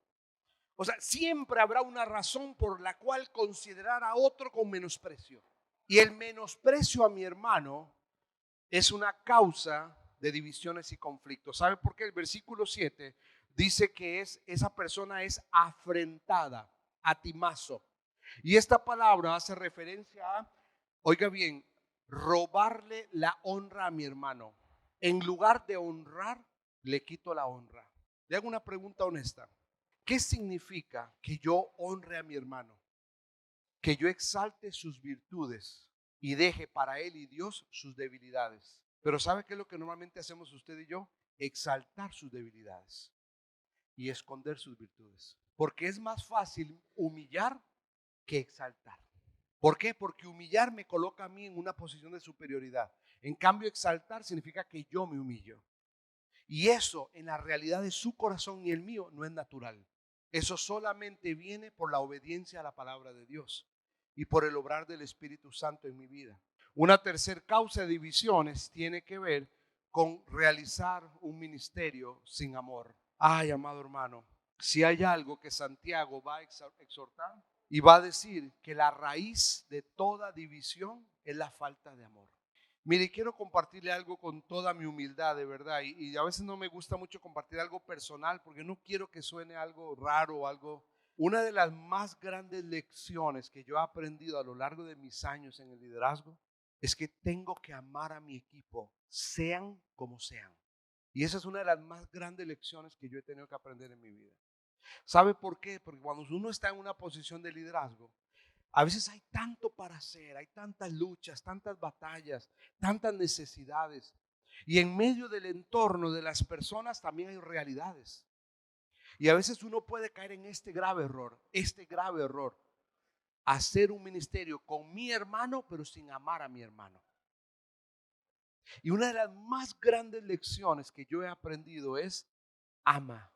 O sea, siempre habrá una razón por la cual considerar a otro con menosprecio. Y el menosprecio a mi hermano es una causa de divisiones y conflictos. ¿Sabe por qué? El versículo 7 dice que esa persona es afrentada, atimazo. Y esta palabra hace referencia a, oiga bien, robarle la honra a mi hermano. En lugar de honrar, le quito la honra. Le hago una pregunta honesta. ¿Qué significa que yo honre a mi hermano? Que yo exalte sus virtudes y deje para él y Dios sus debilidades. Pero ¿sabe qué es lo que normalmente hacemos usted y yo? Exaltar sus debilidades y esconder sus virtudes. Porque es más fácil humillar que exaltar. ¿Por qué? Porque humillar me coloca a mí en una posición de superioridad. En cambio, exaltar significa que yo me humillo. Y eso en la realidad de su corazón y el mío no es natural. Eso solamente viene por la obediencia a la palabra de Dios y por el obrar del Espíritu Santo en mi vida. Una tercera causa de divisiones tiene que ver con realizar un ministerio sin amor. Amado hermano, si hay algo que Santiago va a exhortar y va a decir que la raíz de toda división es la falta de amor. Mire, quiero compartirle algo con toda mi humildad, de verdad, y a veces no me gusta mucho compartir algo personal porque no quiero que suene algo raro o algo. Una de las más grandes lecciones que yo he aprendido a lo largo de mis años en el liderazgo es que tengo que amar a mi equipo, sean como sean. Y esa es una de las más grandes lecciones que yo he tenido que aprender en mi vida. ¿Sabe por qué? Porque cuando uno está en una posición de liderazgo, a veces hay tanto para hacer, hay tantas luchas, tantas batallas, tantas necesidades. Y en medio del entorno de las personas también hay realidades. Y a veces uno puede caer en este grave error, hacer un ministerio con mi hermano, pero sin amar a mi hermano. Y una de las más grandes lecciones que yo he aprendido es ama.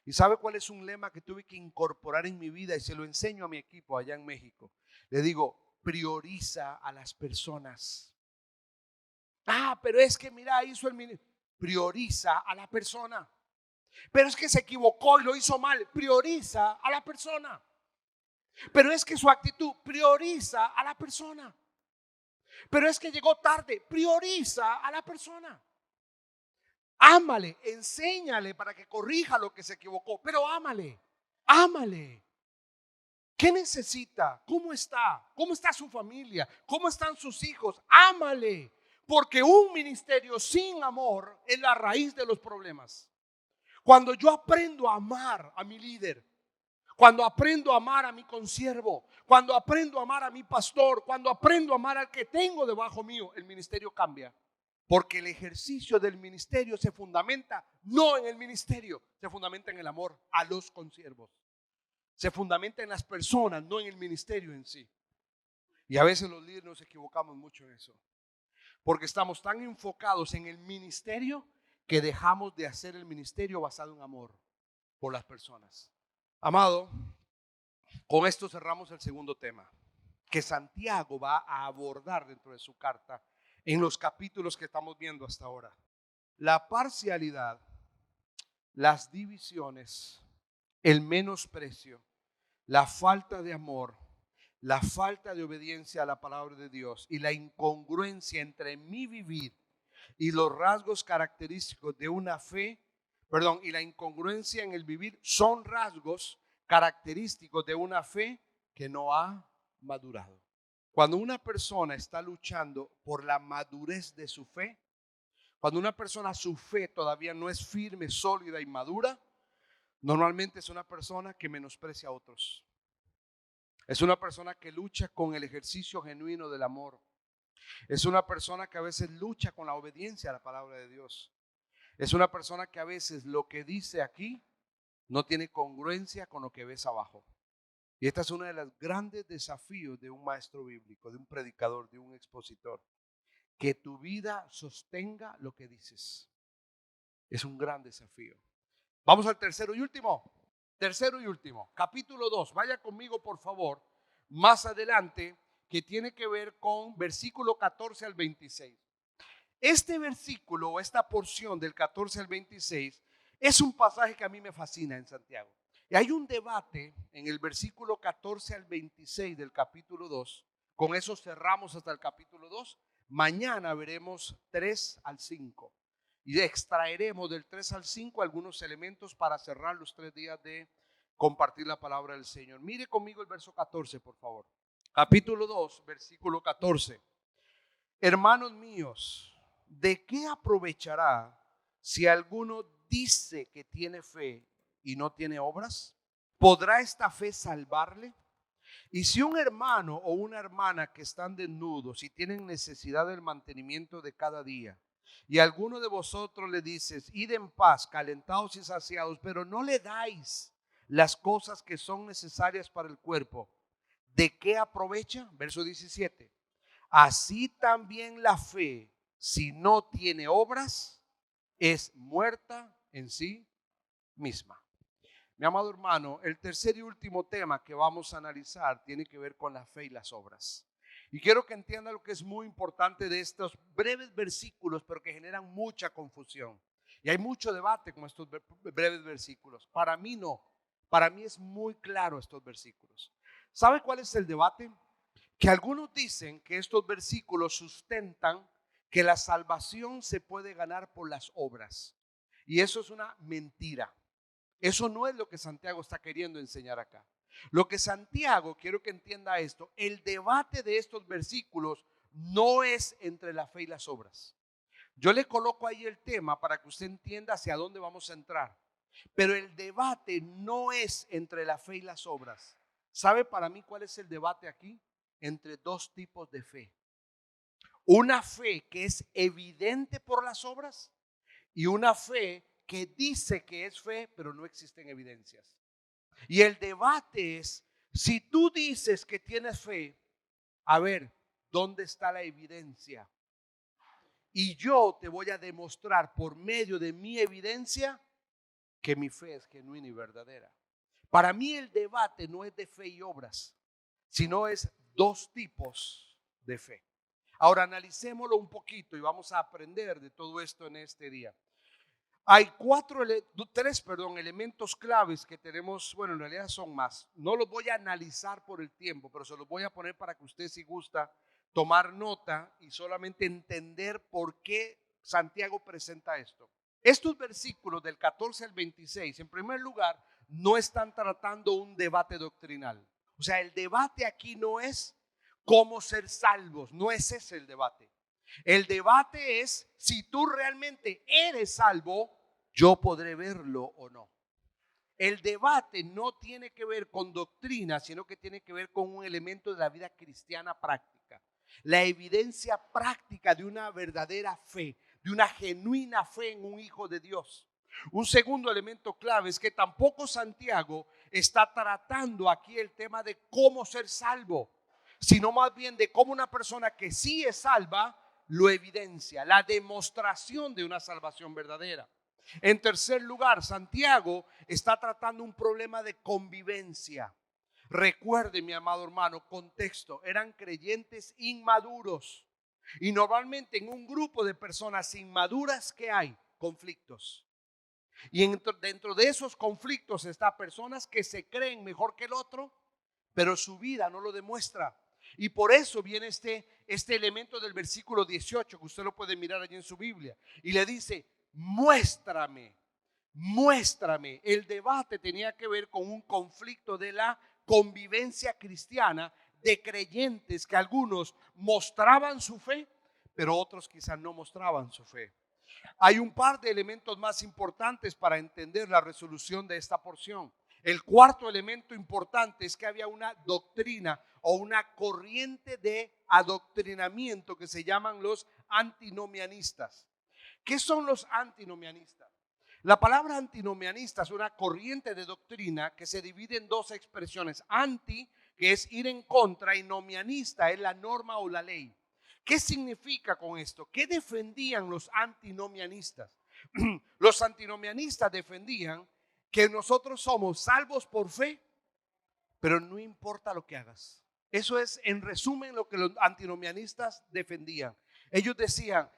¿Y sabe cuál es un lema que tuve que incorporar en mi vida y se lo enseño a mi equipo allá en México? Le digo, prioriza a las personas. Pero es que mira, hizo el ministerio. Prioriza a la persona. Pero es que se equivocó y lo hizo mal. Prioriza a la persona. Pero es que su actitud prioriza a la persona. Pero es que llegó tarde. Prioriza a la persona. Ámale, enséñale para que corrija lo que se equivocó. Pero ámale, ámale. ¿Qué necesita? ¿Cómo está? ¿Cómo está su familia? ¿Cómo están sus hijos? Ámale. Porque un ministerio sin amor es la raíz de los problemas. Cuando yo aprendo a amar a mi líder, cuando aprendo a amar a mi consiervo, cuando aprendo a amar a mi pastor, cuando aprendo a amar al que tengo debajo mío, el ministerio cambia. Porque el ejercicio del ministerio se fundamenta no en el ministerio, se fundamenta en el amor a los consiervos. Se fundamenta en las personas, no en el ministerio en sí. Y a veces los líderes nos equivocamos mucho en eso. Porque estamos tan enfocados en el ministerio que dejamos de hacer el ministerio basado en amor por las personas. Amado, con esto cerramos el segundo tema que Santiago va a abordar dentro de su carta en los capítulos que estamos viendo hasta ahora. La parcialidad, las divisiones, el menosprecio, la falta de amor, la falta de obediencia a la palabra de Dios y la incongruencia entre mi vivir y los rasgos característicos de una fe, y la incongruencia en el vivir son rasgos característicos de una fe que no ha madurado. Cuando una persona está luchando por la madurez de su fe, cuando una persona su fe todavía no es firme, sólida y madura, normalmente es una persona que menosprecia a otros. Es una persona que lucha con el ejercicio genuino del amor. Es una persona que a veces lucha con la obediencia a la palabra de Dios. Es una persona que a veces lo que dice aquí no tiene congruencia con lo que ves abajo. Y esta es uno de los grandes desafíos de un maestro bíblico, de un predicador, de un expositor. Que tu vida sostenga lo que dices. Es un gran desafío. Vamos al tercero y último. Tercero y último, capítulo 2. Vaya conmigo, por favor, más adelante, que tiene que ver con versículo 14 al 26. Este versículo o esta porción del 14 al 26 es un pasaje que a mí me fascina en Santiago. Y hay un debate en el versículo 14 al 26 del capítulo 2. Con eso cerramos hasta el capítulo 2. Mañana veremos 3 al 5. Y extraeremos del 3 al 5 algunos elementos para cerrar los 3 días de compartir la palabra del Señor. Mire conmigo el verso 14, por favor. Capítulo 2, versículo 14. Hermanos míos, ¿de qué aprovechará si alguno dice que tiene fe y no tiene obras? ¿Podrá esta fe salvarle? Y si un hermano o una hermana que están desnudos y tienen necesidad del mantenimiento de cada día, y alguno de vosotros le dices, id en paz, calentados y saciados, pero no le dais las cosas que son necesarias para el cuerpo, ¿de qué aprovecha? Verso 17. Así también la fe, si no tiene obras, es muerta en sí misma. Mi amado hermano, el tercer y último tema que vamos a analizar tiene que ver con la fe y las obras. Y quiero que entienda lo que es muy importante de estos breves versículos, pero que generan mucha confusión. Y hay mucho debate con estos breves versículos. Para mí no, para mí es muy claro estos versículos. ¿Sabe cuál es el debate? Que algunos dicen que estos versículos sustentan que la salvación se puede ganar por las obras. Y eso es una mentira. Eso no es lo que Santiago está queriendo enseñar acá. Lo que Santiago, quiero que entienda esto, el debate de estos versículos no es entre la fe y las obras. Yo le coloco ahí el tema para que usted entienda hacia dónde vamos a entrar. Pero el debate no es entre la fe y las obras. ¿Sabe para mí cuál es el debate aquí? Entre dos tipos de fe. Una fe que es evidente por las obras y una fe que dice que es fe, pero no existen evidencias. Y el debate es, si tú dices que tienes fe, a ver, ¿dónde está la evidencia? Y yo te voy a demostrar por medio de mi evidencia que mi fe es genuina y verdadera. Para mí el debate no es de fe y obras, sino es dos tipos de fe. Ahora analicémoslo un poquito y vamos a aprender de todo esto en este día. Hay tres elementos claves que tenemos, bueno, en realidad son más. No los voy a analizar por el tiempo, pero se los voy a poner para que usted, si gusta, tomar nota y solamente entender por qué Santiago presenta esto. Estos versículos del 14 al 26, en primer lugar, no están tratando un debate doctrinal. O sea, el debate aquí no es cómo ser salvos, no es ese el debate. El debate es si tú realmente eres salvo, yo podré verlo o no. El debate no tiene que ver con doctrina, sino que tiene que ver con un elemento de la vida cristiana práctica. La evidencia práctica de una verdadera fe, de una genuina fe en un hijo de Dios. Un segundo elemento clave es que tampoco Santiago está tratando aquí el tema de cómo ser salvo, sino más bien de cómo una persona que sí es salva lo evidencia, la demostración de una salvación verdadera. En tercer lugar, Santiago está tratando un problema de convivencia. Recuerde, mi amado hermano, contexto, eran creyentes inmaduros. Y normalmente en un grupo de personas inmaduras, ¿qué hay? Conflictos. Y dentro de esos conflictos está personas que se creen mejor que el otro, pero su vida no lo demuestra. Y por eso viene este elemento del versículo 18, que usted lo puede mirar allí en su Biblia. Y le dice, muéstrame. El debate tenía que ver con un conflicto de la convivencia cristiana de creyentes que algunos mostraban su fe, pero otros quizás no mostraban su fe. Hay un par de elementos más importantes para entender la resolución de esta porción. El cuarto elemento importante es que había una doctrina o una corriente de adoctrinamiento que se llaman los antinomianistas. ¿Qué son los antinomianistas? La palabra antinomianista es una corriente de doctrina que se divide en dos expresiones. Anti, que es ir en contra, y nomianista es la norma o la ley. ¿Qué significa con esto? ¿Qué defendían los antinomianistas? Los antinomianistas defendían que nosotros somos salvos por fe, pero no importa lo que hagas. Eso es, en resumen, lo que los antinomianistas defendían. Ellos decían,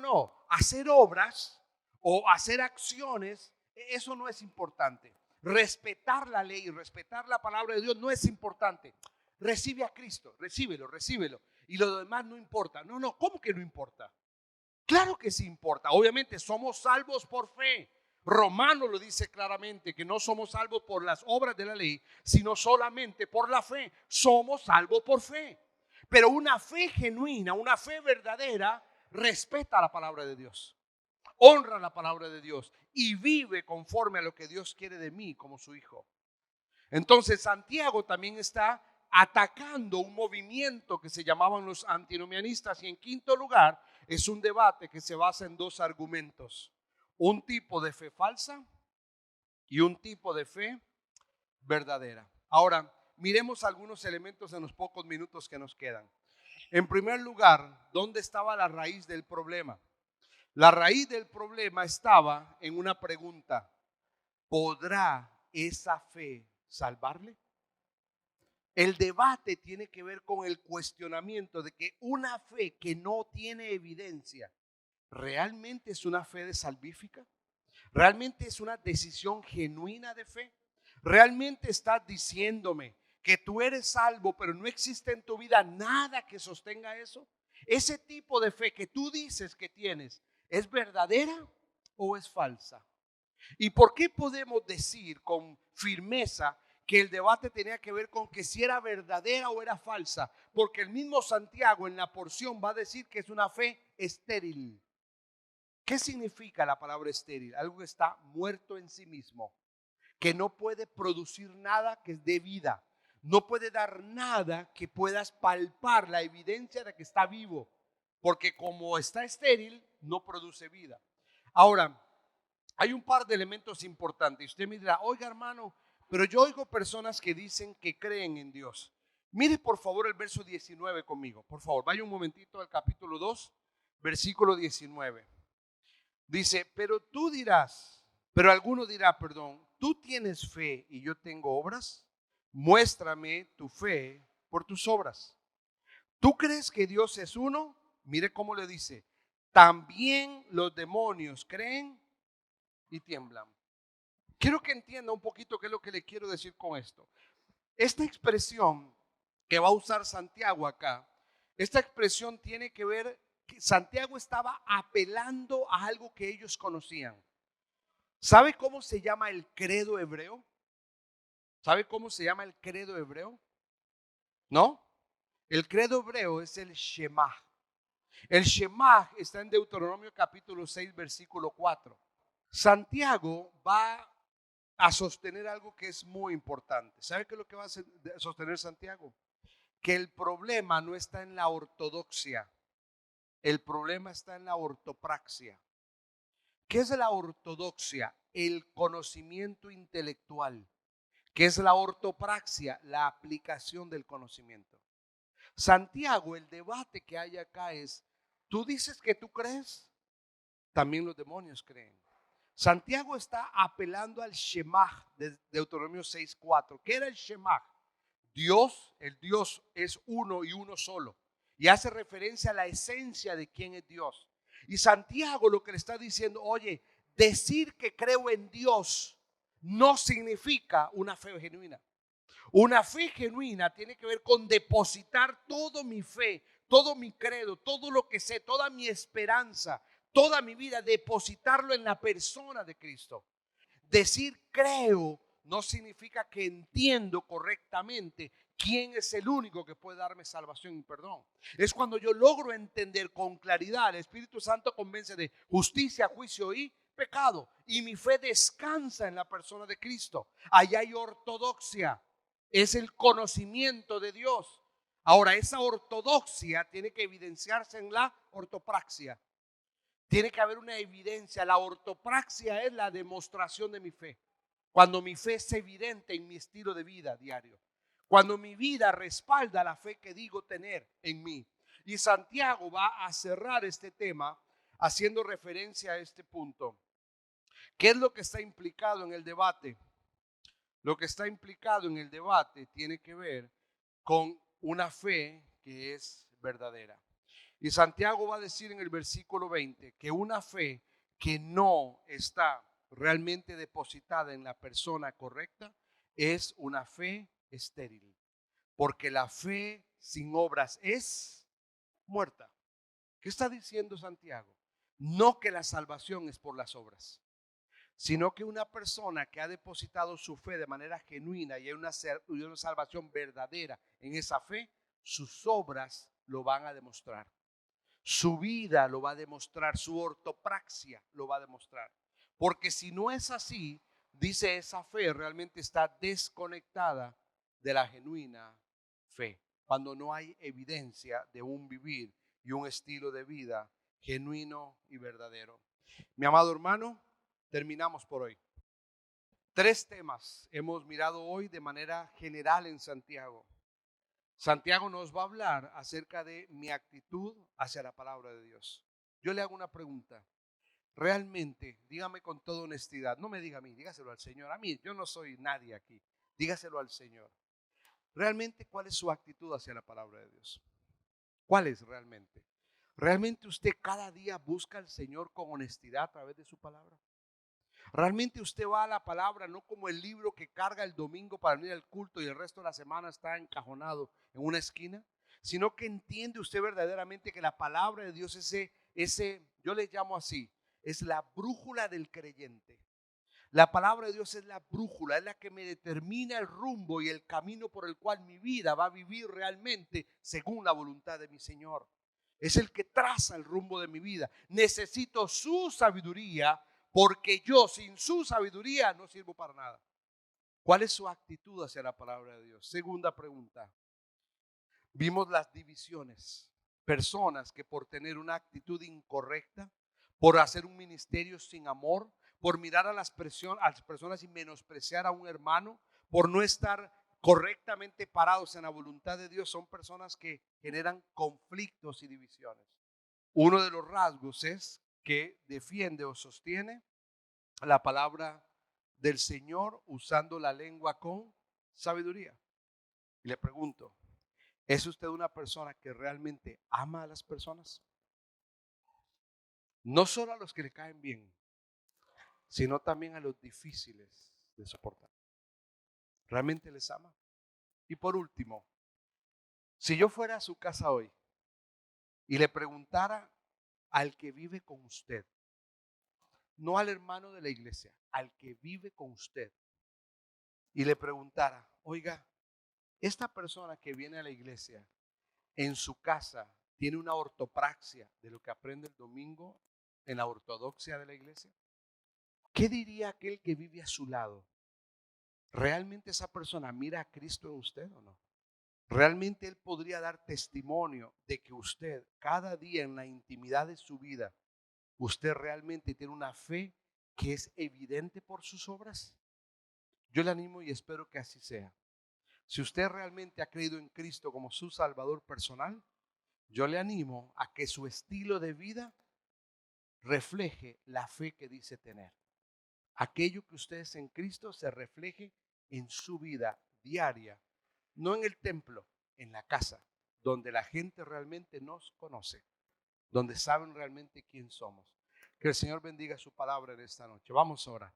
no, hacer obras o hacer acciones, eso no es importante. Respetar la ley, respetar la palabra de Dios no es importante. Recibe a Cristo, recíbelo. Y lo demás no importa. No, ¿cómo que no importa? Claro que sí importa. Obviamente somos salvos por fe. Romano lo dice claramente, que no somos salvos por las obras de la ley, sino solamente por la fe. Somos salvos por fe. Pero una fe genuina, una fe verdadera, respeta la palabra de Dios, honra la palabra de Dios y vive conforme a lo que Dios quiere de mí como su hijo. Entonces Santiago también está atacando un movimiento que se llamaban los antinomianistas. Y en quinto lugar, es un debate que se basa en dos argumentos: un tipo de fe falsa y un tipo de fe verdadera. Ahora, miremos algunos elementos en los pocos minutos que nos quedan. En primer lugar, ¿dónde estaba la raíz del problema? La raíz del problema estaba en una pregunta: ¿podrá esa fe salvarle? El debate tiene que ver con el cuestionamiento de que una fe que no tiene evidencia, ¿realmente es una fe de salvífica? ¿Realmente es una decisión genuina de fe? ¿Realmente estás diciéndome que tú eres salvo, pero no existe en tu vida nada que sostenga eso? Ese tipo de fe que tú dices que tienes, ¿es verdadera o es falsa? ¿Y por qué podemos decir con firmeza que el debate tenía que ver con que si era verdadera o era falsa? Porque el mismo Santiago en la porción va a decir que es una fe estéril. ¿Qué significa la palabra estéril? Algo que está muerto en sí mismo, que no puede producir nada que dé vida, no puede dar nada que puedas palpar la evidencia de que está vivo, porque como está estéril, no produce vida. Ahora, hay un par de elementos importantes. Y usted me dirá, oiga hermano, pero yo oigo personas que dicen que creen en Dios. Mire por favor el verso 19 conmigo. Por favor, vaya un momentito al capítulo 2, versículo 19. Dice, pero alguno dirá, ¿tú tienes fe y yo tengo obras? Muéstrame tu fe por tus obras. ¿Tú crees que Dios es uno? Mire cómo le dice, también los demonios creen y tiemblan. Quiero que entienda un poquito qué es lo que le quiero decir con esto. Esta expresión que va a usar Santiago acá, esta expresión tiene que ver que Santiago estaba apelando a algo que ellos conocían. ¿Sabe cómo se llama el credo hebreo? ¿Sabe cómo se llama el credo hebreo? ¿No? El credo hebreo es el Shema. El Shema está en Deuteronomio capítulo 6, versículo 4. Santiago va a sostener algo que es muy importante. ¿Sabe qué es lo que va a sostener Santiago? Que el problema no está en la ortodoxia, el problema está en la ortopraxia. ¿Qué es la ortodoxia? El conocimiento intelectual. ¿Qué es la ortopraxia? La aplicación del conocimiento. Santiago, el debate que hay acá es, tú dices que tú crees, también los demonios creen. Santiago está apelando al Shemaj de Deuteronomio 6:4. ¿Qué era el Shemaj? Dios, el Dios es uno y uno solo. Y hace referencia a la esencia de quién es Dios. Y Santiago lo que le está diciendo, oye, decir que creo en Dios no significa una fe genuina. Una fe genuina tiene que ver con depositar toda mi fe, todo mi credo, todo lo que sé, toda mi esperanza, toda mi vida, depositarlo en la persona de Cristo. Decir creo no significa que entiendo correctamente quién es el único que puede darme salvación y perdón. Es cuando yo logro entender con claridad, el Espíritu Santo convence de justicia, juicio y pecado. Y mi fe descansa en la persona de Cristo. Allá hay ortodoxia. Es el conocimiento de Dios. Ahora, esa ortodoxia tiene que evidenciarse en la ortopraxia. Tiene que haber una evidencia. La ortopraxia es la demostración de mi fe. Cuando mi fe es evidente en mi estilo de vida diario. Cuando mi vida respalda la fe que digo tener en mí. Y Santiago va a cerrar este tema haciendo referencia a este punto. ¿Qué es lo que está implicado en el debate? Lo que está implicado en el debate tiene que ver con una fe que es verdadera. Y Santiago va a decir en el versículo 20 que una fe que no está realmente depositada en la persona correcta es una fe estéril. Porque la fe sin obras es muerta. ¿Qué está diciendo Santiago? No que la salvación es por las obras, sino que una persona que ha depositado su fe de manera genuina y hay una salvación verdadera en esa fe, sus obras lo van a demostrar. Su vida lo va a demostrar, su ortopraxia lo va a demostrar. Porque si no es así, dice, esa fe realmente está desconectada de la genuina fe. Cuando no hay evidencia de un vivir y un estilo de vida genuino y verdadero. Mi amado hermano, terminamos por hoy. 3 temas hemos mirado hoy de manera general en Santiago. Santiago nos va a hablar acerca de mi actitud hacia la palabra de Dios. Yo le hago una pregunta. Realmente, dígame con toda honestidad, no me diga a mí, dígaselo al Señor. A mí, yo no soy nadie aquí. Dígaselo al Señor. Realmente, ¿cuál es su actitud hacia la palabra de Dios? ¿Cuál es realmente? ¿Realmente usted cada día busca al Señor con honestidad a través de su palabra? ¿Realmente usted va a la palabra no como el libro que carga el domingo para venir al culto y el resto de la semana está encajonado en una esquina? Sino que entiende usted verdaderamente que la palabra de Dios, yo le llamo así, es la brújula del creyente. La palabra de Dios es la brújula, es la que me determina el rumbo y el camino por el cual mi vida va a vivir realmente según la voluntad de mi Señor. Es el que traza el rumbo de mi vida. Necesito su sabiduría porque yo sin su sabiduría no sirvo para nada. ¿Cuál es su actitud hacia la palabra de Dios? Segunda pregunta. Vimos las divisiones. Personas que por tener una actitud incorrecta, por hacer un ministerio sin amor, por mirar a las personas y menospreciar a un hermano, por no estar correctamente parados en la voluntad de Dios, son personas que generan conflictos y divisiones. Uno de los rasgos es que defiende o sostiene la palabra del Señor usando la lengua con sabiduría. Y le pregunto, ¿es usted una persona que realmente ama a las personas? No solo a los que le caen bien, sino también a los difíciles de soportar. ¿Realmente les ama? Y por último, si yo fuera a su casa hoy y le preguntara al que vive con usted, no al hermano de la iglesia, al que vive con usted, y le preguntara, oiga, esta persona que viene a la iglesia en su casa tiene una ortopraxia de lo que aprende el domingo en la ortodoxia de la iglesia, ¿qué diría aquel que vive a su lado? ¿Realmente esa persona mira a Cristo en usted o no? ¿Realmente él podría dar testimonio de que usted cada día en la intimidad de su vida, usted realmente tiene una fe que es evidente por sus obras? Yo le animo y espero que así sea. Si usted realmente ha creído en Cristo como su Salvador personal, yo le animo a que su estilo de vida refleje la fe que dice tener. Aquello que usted es en Cristo se refleje en su vida diaria, no en el templo, en la casa, donde la gente realmente nos conoce, donde saben realmente quién somos. Que el Señor bendiga su palabra en esta noche. Vamos a orar.